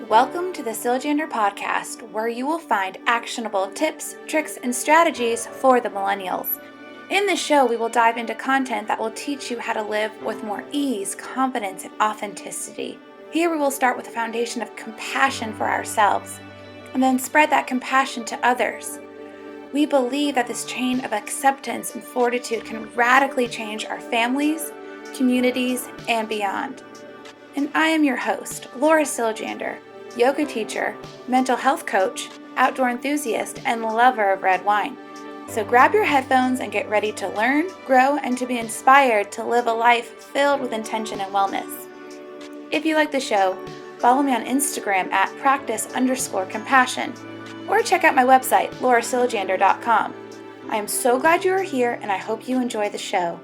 Welcome to the Siljander Podcast, where you will find actionable tips, tricks, and strategies for the millennials. In this show, we will dive into content that will teach you how to live with more ease, confidence, and authenticity. Here we will start with a foundation of compassion for ourselves, and then spread that compassion to others. We believe that this chain of acceptance and fortitude can radically change our families, communities, and beyond. And I am your host, Laura Siljander, yoga teacher, mental health coach, outdoor enthusiast, and lover of red wine. So grab your headphones and get ready to learn, grow, and to be inspired to live a life filled with intention and wellness. If you like the show, follow me on Instagram at practice_compassion, or check out my website, laurasiljander.com. I am so glad you are here, and I hope you enjoy the show.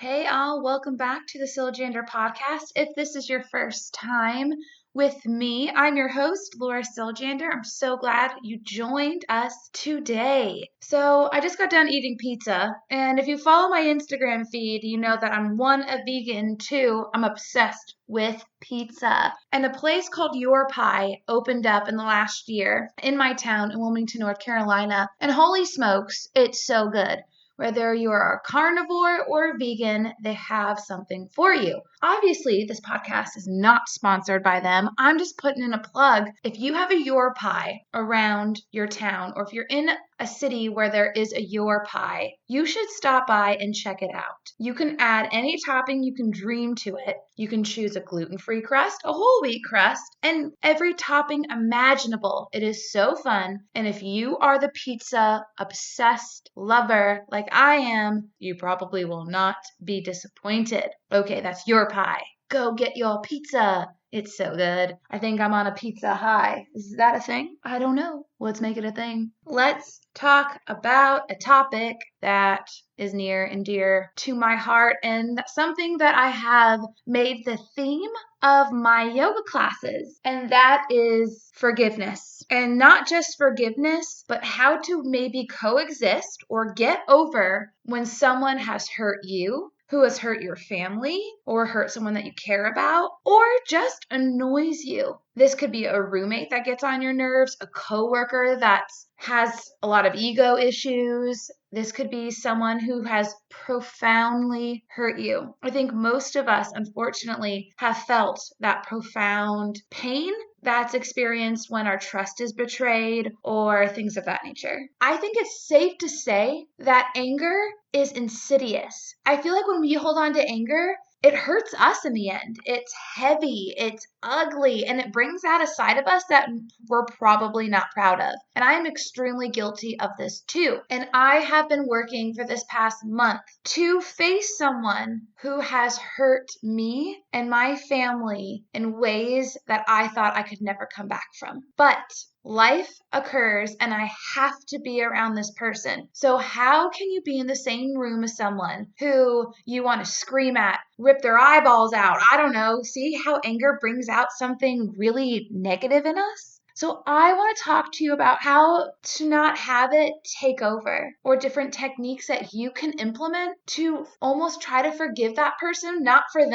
Hey all, welcome back to the Siljander Podcast. If this is your first time with me, I'm your host, Laura Siljander. I'm so glad you joined us today. So I just got done eating pizza, and if you follow my Instagram feed, you know that I'm one, a vegan, two, I'm obsessed with pizza. And a place called Your Pie opened up in the last year in my town in Wilmington, North Carolina, and holy smokes, it's so good. Whether you are a carnivore or vegan, they have something for you. Obviously, this podcast is not sponsored by them. I'm just putting in a plug. If you have a Your Pie around your town, or if you're in a city where there is a Your Pie, you should stop by and check it out. You can add any topping you can dream to it. You can choose a gluten-free crust, a whole wheat crust, and every topping imaginable. It is so fun. And if you are the pizza obsessed lover like I am, you probably will not be disappointed. Okay, that's Your Pie. Go get your pizza. It's so good. I think I'm on a pizza high. Is that a thing? I don't know. Let's make it a thing. Let's talk about a topic that is near and dear to my heart, and something that I have made the theme of my yoga classes, and that is forgiveness. And not just forgiveness, but how to maybe coexist or get over when someone has hurt you, who has hurt your family, or hurt someone that you care about, or just annoys you. This could be a roommate that gets on your nerves, a coworker that has a lot of ego issues. This could be someone who has profoundly hurt you. I think most of us, unfortunately, have felt that profound pain that's experienced when our trust is betrayed or things of that nature. I think it's safe to say that anger is insidious. I feel like when we hold on to anger, it hurts us in the end. It's heavy, it's ugly, and it brings out a side of us that we're probably not proud of. And I am extremely guilty of this too. And I have been working for this past month to face someone who has hurt me and my family in ways that I thought I could never come back from. But life occurs and I have to be around this person. So how can you be in the same room as someone who you want to scream at, rip their eyeballs out? I don't know. See how anger brings out something really negative in us? So I want to talk to you about how to not have it take over, or different techniques that you can implement to almost try to forgive that person, not for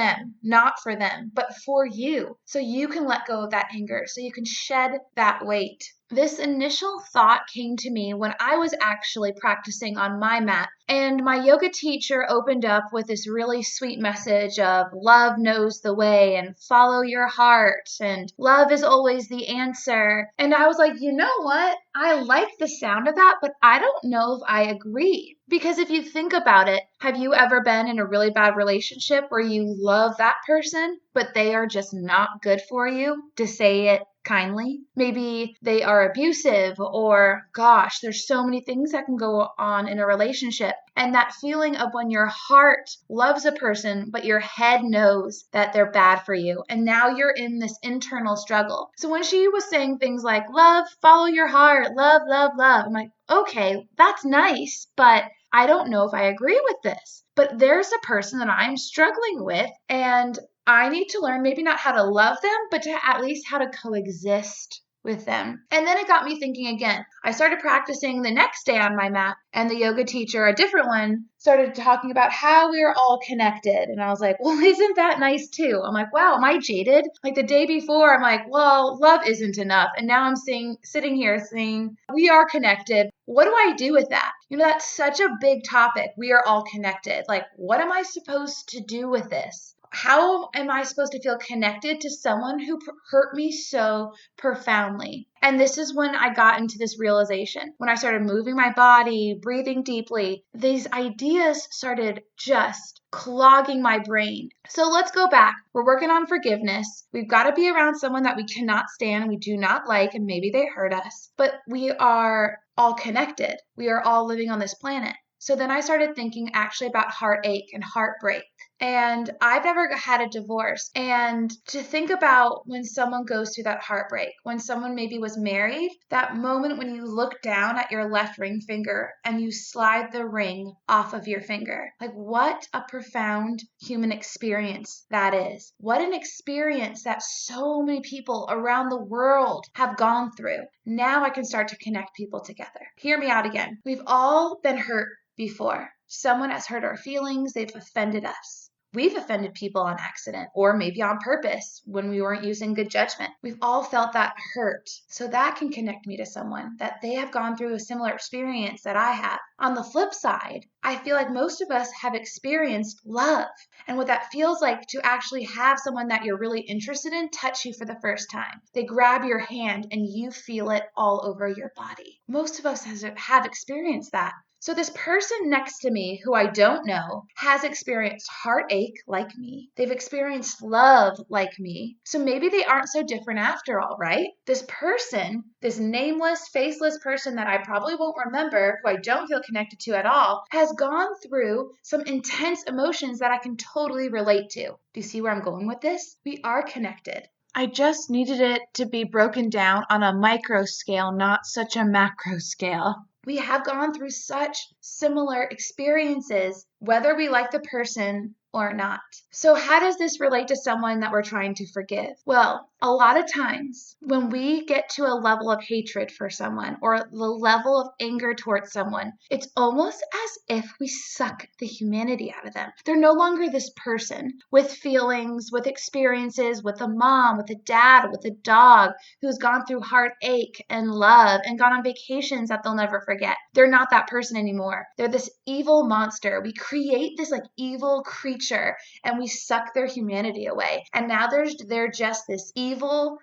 them, but for you. So you can let go of that anger, so you can shed that weight. This initial thought came to me when I was actually practicing on my mat, and my yoga teacher opened up with this really sweet message of love knows the way and follow your heart and love is always the answer. And I was like, you know what? I like the sound of that, but I don't know if I agree. Because if you think about it, have you ever been in a really bad relationship where you love that person, but they are just not good for you, to say it kindly? Maybe they are abusive, or gosh, there's so many things that can go on in a relationship. And that feeling of when your heart loves a person, but your head knows that they're bad for you. And now you're in this internal struggle. So when she was saying things like, love, follow your heart, love, love, love, I'm like, okay, that's nice, but I don't know if I agree with this. But there's a person that I'm struggling with, and I need to learn maybe not how to love them, but to at least how to coexist with them. And then it got me thinking again. I started practicing the next day on my mat, and the yoga teacher, a different one, started talking about how we are all connected. And I was like, well, isn't that nice too? I'm like, wow, am I jaded? Like the day before, I'm like, well, love isn't enough. And now I'm sitting here saying, we are connected. What do I do with that? That's such a big topic. We are all connected. Like, what am I supposed to do with this? How am I supposed to feel connected to someone who hurt me so profoundly? And this is when I got into this realization. When I started moving my body, breathing deeply, these ideas started just clogging my brain. So let's go back. We're working on forgiveness. We've got to be around someone that we cannot stand, we do not like, and maybe they hurt us. But we are all connected. We are all living on this planet. So then I started thinking actually about heartache and heartbreak. And I've never had a divorce. And to think about when someone goes through that heartbreak, when someone maybe was married, that moment when you look down at your left ring finger and you slide the ring off of your finger. Like, what a profound human experience that is. What an experience that so many people around the world have gone through. Now I can start to connect people together. Hear me out again. We've all been hurt before. Someone has hurt our feelings. They've offended us. We've offended people on accident or maybe on purpose when we weren't using good judgment. We've all felt that hurt. So that can connect me to someone that they have gone through a similar experience that I have. On the flip side, I feel like most of us have experienced love and what that feels like to actually have someone that you're really interested in touch you for the first time. They grab your hand and you feel it all over your body. Most of us have experienced that. So this person next to me who I don't know has experienced heartache like me. They've experienced love like me. So maybe they aren't so different after all, right? This person, this nameless, faceless person that I probably won't remember, who I don't feel connected to at all, has gone through some intense emotions that I can totally relate to. Do you see where I'm going with this? We are connected. I just needed it to be broken down on a micro scale, not such a macro scale. We have gone through such similar experiences, whether we like the person or not. So how does this relate to someone that we're trying to forgive? Well, a lot of times when we get to a level of hatred for someone or the level of anger towards someone, it's almost as if we suck the humanity out of them. They're no longer this person with feelings, with experiences, with a mom, with a dad, with a dog who's gone through heartache and love and gone on vacations that they'll never forget. They're not that person anymore. They're this evil monster. We create this like evil creature and we suck their humanity away. And now they're just this evil,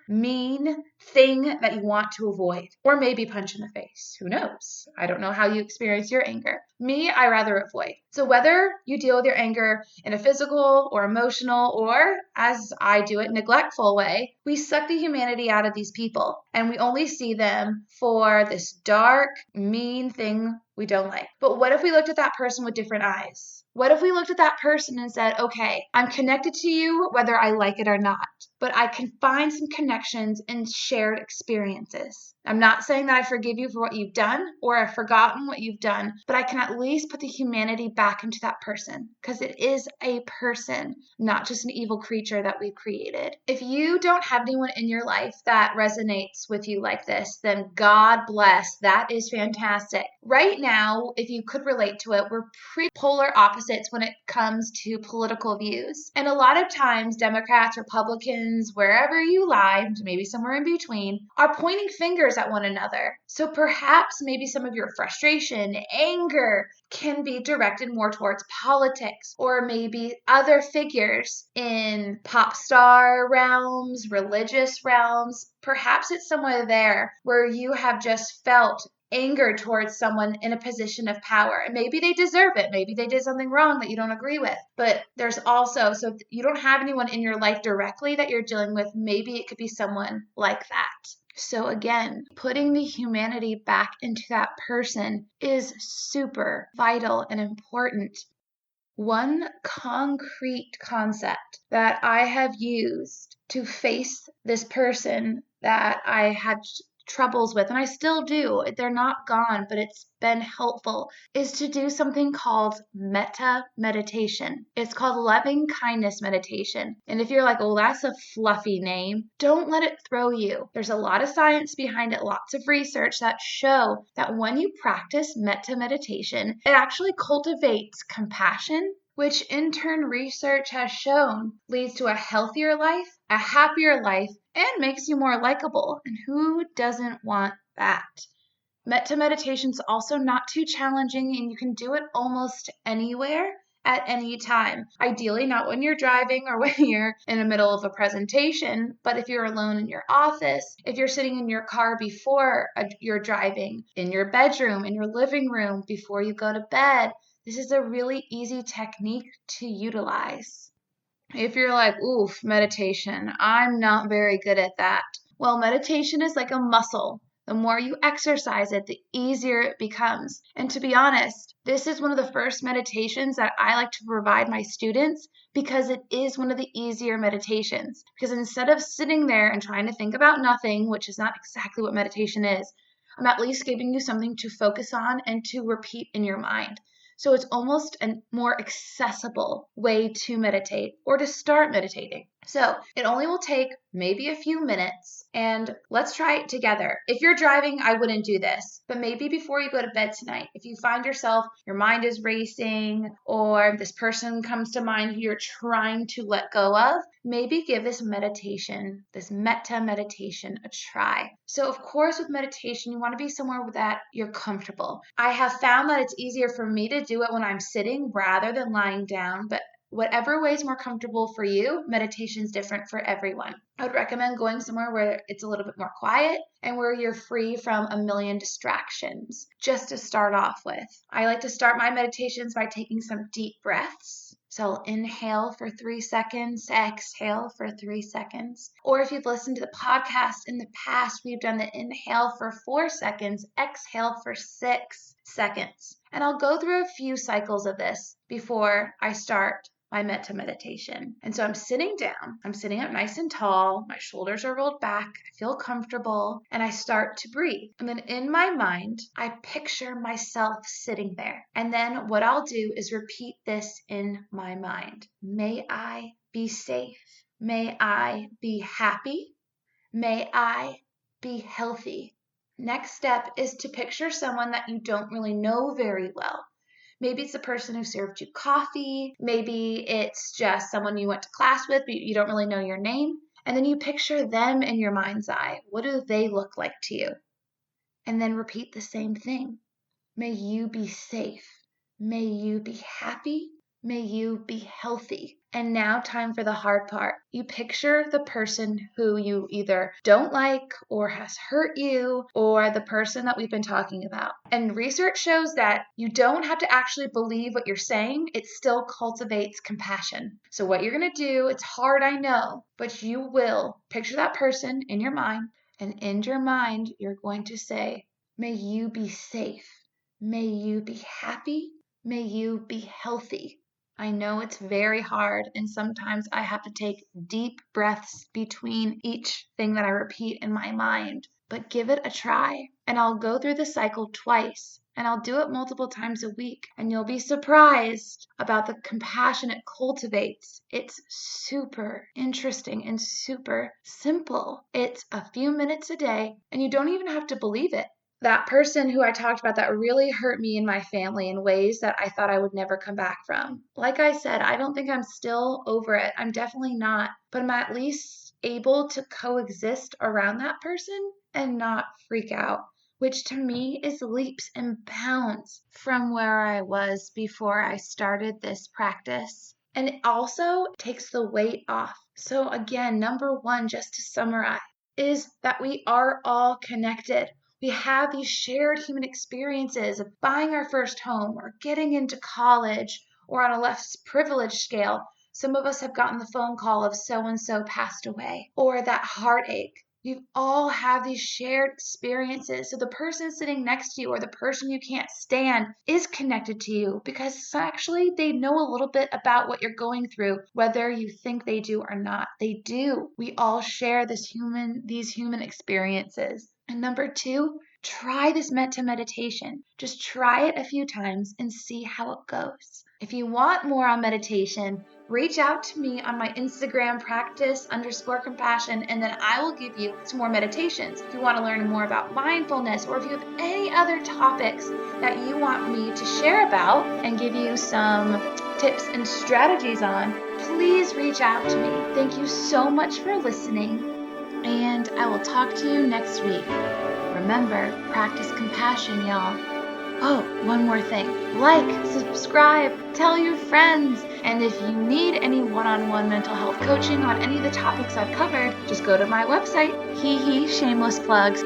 mean thing that you want to avoid or maybe punch in the face. Who knows? I don't know how you experience your anger. Me, I rather avoid. So whether you deal with your anger in a physical or emotional or, as I do it, neglectful way, we suck the humanity out of these people and we only see them for this dark, mean thing we don't like. But what if we looked at that person with different eyes? What if we looked at that person and said, okay, I'm connected to you whether I like it or not, but I can find some connections and shared experiences. I'm not saying that I forgive you for what you've done or I've forgotten what you've done, but I can at least put the humanity back into that person because it is a person, not just an evil creature that we've created. If you don't have anyone in your life that resonates with you like this, then God bless. That is fantastic. Right now, if you could relate to it, we're pretty polar opposites when it comes to political views. And a lot of times, Democrats, Republicans, wherever you lie, maybe somewhere in between, are pointing fingers at one another. So perhaps maybe some of your frustration, anger can be directed more towards politics or maybe other figures in pop star realms, religious realms. Perhaps it's somewhere there where you have just felt anger towards someone in a position of power. And maybe they deserve it. Maybe they did something wrong that you don't agree with. But there's also, so if you don't have anyone in your life directly that you're dealing with, maybe it could be someone like that. So again, putting the humanity back into that person is super vital and important. One concrete concept that I have used to face this person that I had troubles with, and I still do, they're not gone, but it's been helpful, is to do something called metta meditation. It's called loving kindness meditation. And if you're like, oh, that's a fluffy name, don't let it throw you. There's a lot of science behind it, lots of research that show that when you practice metta meditation, it actually cultivates compassion, which in turn research has shown leads to a healthier life, a happier life, and makes you more likable. And who doesn't want that? Metta meditation is also not too challenging, and you can do it almost anywhere at any time. Ideally, not when you're driving or when you're in the middle of a presentation, but if you're alone in your office, if you're sitting in your car before you're driving, in your bedroom, in your living room, before you go to bed, this is a really easy technique to utilize. If you're like, oof, meditation, I'm not very good at that. Well, meditation is like a muscle. The more you exercise it, the easier it becomes. And to be honest, this is one of the first meditations that I like to provide my students because it is one of the easier meditations. Because instead of sitting there and trying to think about nothing, which is not exactly what meditation is, I'm at least giving you something to focus on and to repeat in your mind. So it's almost a more accessible way to meditate or to start meditating. So it only will take maybe a few minutes, and let's try it together. If you're driving, I wouldn't do this, but maybe before you go to bed tonight, if you find yourself, your mind is racing, or this person comes to mind who you're trying to let go of, maybe give this meditation, this metta meditation, a try. So of course, with meditation, you want to be somewhere that you're comfortable. I have found that it's easier for me to do it when I'm sitting rather than lying down, but whatever way is more comfortable for you, meditation is different for everyone. I would recommend going somewhere where it's a little bit more quiet and where you're free from a million distractions, just to start off with. I like to start my meditations by taking some deep breaths. So I'll inhale for 3 seconds, exhale for 3 seconds. Or if you've listened to the podcast in the past, we've done the inhale for 4 seconds, exhale for 6 seconds. And I'll go through a few cycles of this before I start my metta meditation. And so I'm sitting down, I'm sitting up nice and tall, my shoulders are rolled back, I feel comfortable, and I start to breathe. And then in my mind, I picture myself sitting there. And then what I'll do is repeat this in my mind. May I be safe. May I be happy. May I be healthy. Next step is to picture someone that you don't really know very well. Maybe it's the person who served you coffee. Maybe it's just someone you went to class with, but you don't really know your name. And then you picture them in your mind's eye. What do they look like to you? And then repeat the same thing. May you be safe. May you be happy. May you be healthy. And now time for the hard part. You picture the person who you either don't like or has hurt you, or the person that we've been talking about. And research shows that you don't have to actually believe what you're saying. It still cultivates compassion. So what you're going to do, it's hard, I know, but you will picture that person in your mind. And in your mind, you're going to say, may you be safe. May you be happy. May you be healthy. I know it's very hard, and sometimes I have to take deep breaths between each thing that I repeat in my mind, but give it a try. And I'll go through the cycle twice, and I'll do it multiple times a week, and you'll be surprised about the compassion it cultivates. It's super interesting and super simple. It's a few minutes a day, and you don't even have to believe it. That person who I talked about that really hurt me and my family in ways that I thought I would never come back from. Like I said, I don't think I'm still over it. I'm definitely not, but I'm at least able to coexist around that person and not freak out, which to me is leaps and bounds from where I was before I started this practice. And it also takes the weight off. So again, number one, just to summarize, is that we are all connected. We have these shared human experiences of buying our first home or getting into college, or on a less privileged scale, some of us have gotten the phone call of so-and-so passed away, or that heartache. You all have these shared experiences. So the person sitting next to you or the person you can't stand is connected to you because actually they know a little bit about what you're going through, whether you think they do or not. They do. We all share these human experiences. And number 2, try this metta meditation. Just try it a few times and see how it goes. If you want more on meditation, reach out to me on my Instagram, practice_compassion, and then I will give you some more meditations. If you want to learn more about mindfulness, or if you have any other topics that you want me to share about and give you some tips and strategies on, please reach out to me. Thank you so much for listening, and I will talk to you next week. Remember, practice compassion, y'all. Oh, one more thing. Like, subscribe, tell your friends. And if you need any one-on-one mental health coaching on any of the topics I've covered, just go to my website. Shameless plugs.